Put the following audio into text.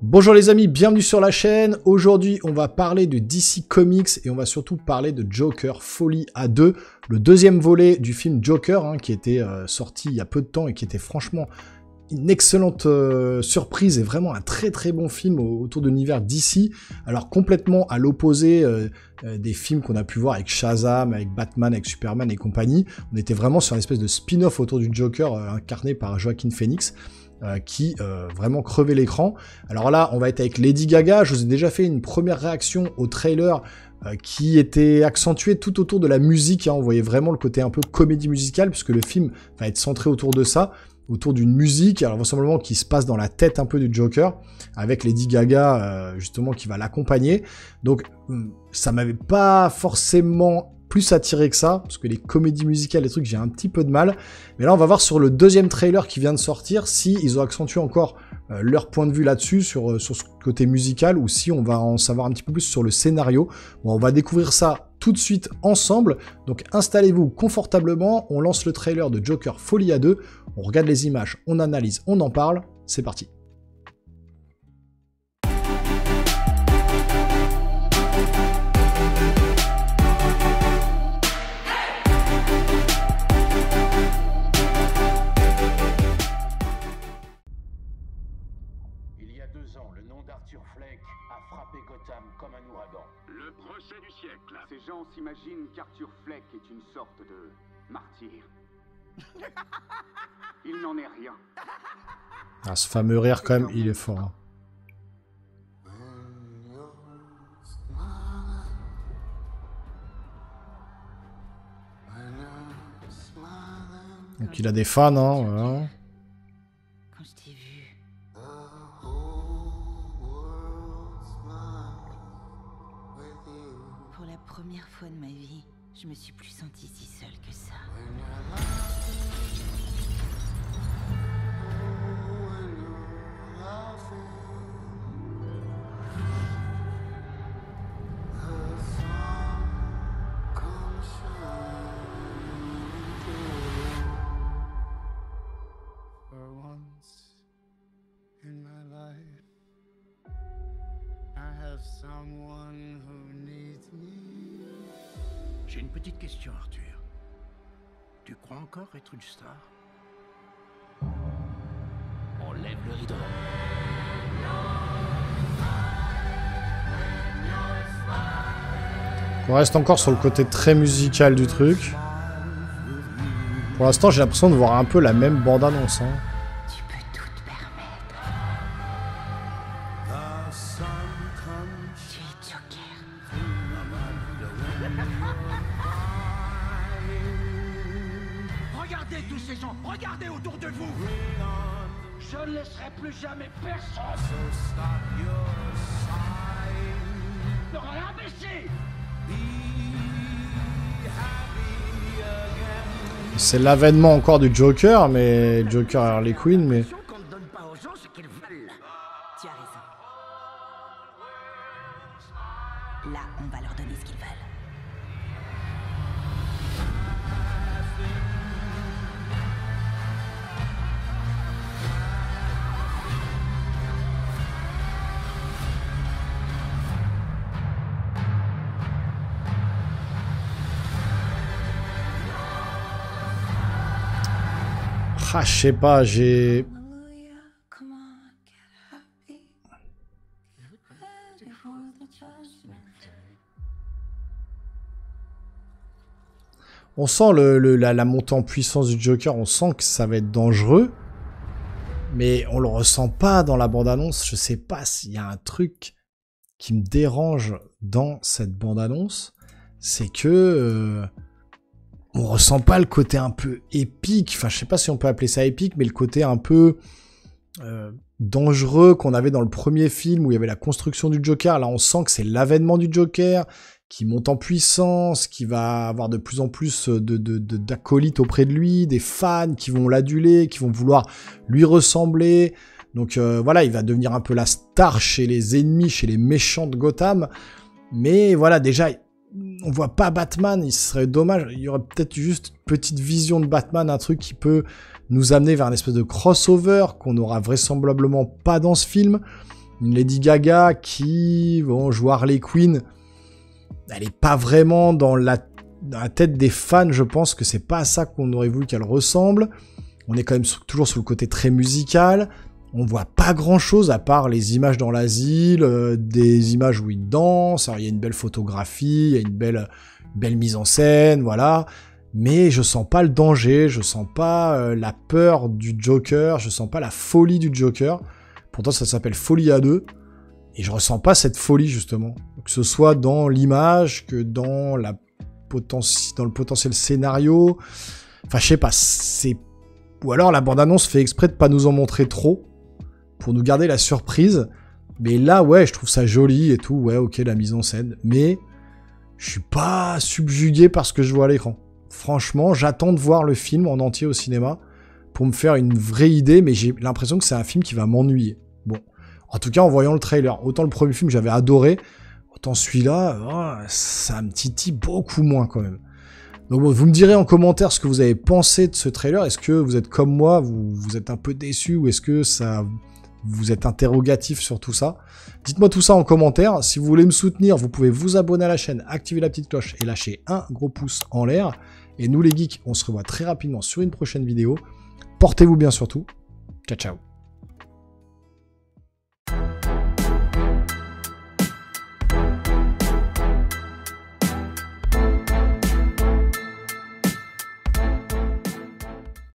Bonjour les amis, bienvenue sur la chaîne. Aujourd'hui, on va parler de DC Comics et on va surtout parler de Joker Folie à 2, le deuxième volet du film Joker, qui était sorti il y a peu de temps et qui était franchement une excellente surprise et vraiment un très très bon film autour de l'univers DC. Alors complètement à l'opposé des films qu'on a pu voir avec Shazam, avec Batman, avec Superman et compagnie. On était vraiment sur une espèce de spin-off autour du Joker incarné par Joaquin Phoenix. Qui vraiment crevait l'écran. Alors là, on va être avec Lady Gaga. Je vous ai déjà fait une première réaction au trailer qui était accentué tout autour de la musique. On voyait vraiment le côté un peu comédie musicale, puisque le film va être centré autour de ça, autour d'une musique, alors vraisemblablement qui se passe dans la tête un peu du Joker, avec Lady Gaga justement qui va l'accompagner. Donc ça m'avait pas forcément plus attiré que ça, parce que les comédies musicales, les trucs, j'ai un petit peu de mal. Mais là, on va voir sur le deuxième trailer qui vient de sortir, si ils ont accentué encore leur point de vue là-dessus, sur ce côté musical, ou si on va en savoir un petit peu plus sur le scénario. Bon, on va découvrir ça tout de suite ensemble. Donc installez-vous confortablement, on lance le trailer de Joker Folie à 2, on regarde les images, on analyse, on en parle, c'est parti. Arthur Fleck a frappé Gotham comme un ouragan. Le procès du siècle. Ces gens s'imaginent qu'Arthur Fleck est une sorte de martyr. Il n'en est rien. Ah, ce fameux rire quand même, il est fort. Donc il a des fans, voilà. Quand je t'ai vu, pour la première fois de ma vie, je me suis plus sentie si seule que ça. J'ai une petite question, Arthur. Tu crois encore être une star? On lève le rideau. On reste encore sur le côté très musical du truc. Pour l'instant, j'ai l'impression de voir un peu la même bande-annonce. Tu peux tout te permettre. Tu es Joker. Regardez tous ces gens, regardez autour de vous. Je ne laisserai plus jamais personne. Leur imbécile. C'est l'avènement encore du Joker, mais Joker et Harley Quinn, mais... Qu'on ne donne pas aux gens ce qu'ils veulent. Tu as raison. Là, on va leur donner ce qu'ils veulent. Ah, je sais pas, j'ai... On sent la montée en puissance du Joker, on sent que ça va être dangereux. Mais on le ressent pas dans la bande-annonce. Je sais pas s'il y a un truc qui me dérange dans cette bande-annonce. C'est que... on ressent pas le côté un peu épique, enfin je sais pas si on peut appeler ça épique, mais le côté un peu dangereux qu'on avait dans le premier film où il y avait la construction du Joker. Là on sent que c'est l'avènement du Joker qui monte en puissance, qui va avoir de plus en plus d'acolytes auprès de lui, des fans qui vont l'aduler, qui vont vouloir lui ressembler. Donc voilà, il va devenir un peu la star chez les ennemis, chez les méchants de Gotham. Mais voilà, déjà... on voit pas Batman, il serait dommage, il y aurait peut-être juste une petite vision de Batman, un truc qui peut nous amener vers une espèce de crossover qu'on n'aura vraisemblablement pas dans ce film. Une Lady Gaga qui, bon, joue Harley Quinn, elle est pas vraiment dans la tête des fans, je pense que c'est pas à ça qu'on aurait voulu qu'elle ressemble. On est quand même toujours sur le côté très musical. On voit pas grand chose à part les images dans l'asile, des images où il danse. Alors il y a une belle photographie, il y a une belle mise en scène, voilà. Mais je sens pas le danger, je sens pas la peur du Joker, je sens pas la folie du Joker. Pourtant ça s'appelle Folie à 2. Et je ressens pas cette folie justement. Que ce soit dans l'image, que dans le potentiel scénario. Enfin je sais pas, c'est... Ou alors la bande-annonce fait exprès de pas nous en montrer trop, pour nous garder la surprise. Mais là, ouais, je trouve ça joli et tout, ouais, ok, la mise en scène. Mais je suis pas subjugué par ce que je vois à l'écran. Franchement, j'attends de voir le film en entier au cinéma, pour me faire une vraie idée, mais j'ai l'impression que c'est un film qui va m'ennuyer. Bon, en tout cas, en voyant le trailer, autant le premier film, j'avais adoré, autant celui-là, ça me titille beaucoup moins quand même. Donc bon, vous me direz en commentaire ce que vous avez pensé de ce trailer. Est-ce que vous êtes comme moi, vous êtes un peu déçu, ou est-ce que vous êtes interrogatif sur tout ça? Dites-moi tout ça en commentaire. Si vous voulez me soutenir, vous pouvez vous abonner à la chaîne, activer la petite cloche et lâcher un gros pouce en l'air. Et nous les geeks, on se revoit très rapidement sur une prochaine vidéo. Portez-vous bien surtout. Ciao, ciao.